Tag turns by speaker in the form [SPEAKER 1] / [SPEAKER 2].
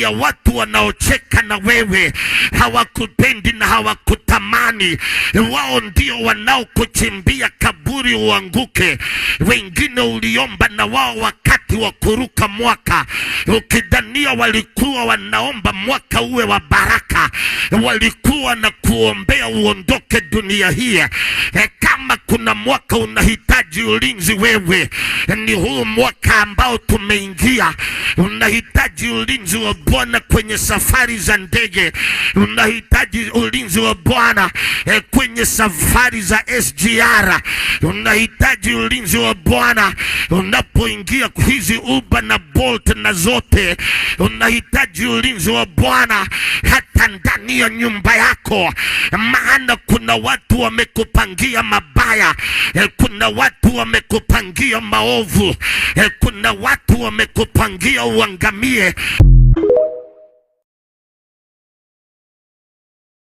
[SPEAKER 1] ya watu wanaocheka na wewe, hawakupendi na hawakutamani. Wao ndio wanaokuchimbia kaburi uanguke. Wengine uliomba na wao wakati wa kuruka mwaka, ukidhania walikuwa wanaomba mwaka uwe wa baraka, walikuwa na kuombea uondoke dunia hii. Kama kuna mwaka unahitaji ulinzi wewe, ni huu mwaka ambao tumeingia. Unahitaji ulinzi wa Bwana kwenye safari za ndege, unahitaji ulinzi wa Bwana kwenye safari za SGR, unahitaji ulinzi wa Bwana unapoingia hizi Uber na Bolt na zote, unahitaji ulinzi wa Bwana hata ndani ya nyumba yako, maana kuna watu wamekupangia mabaya, kuna watu wamekupangia maovu, kuna watu wamekupangia uangamie.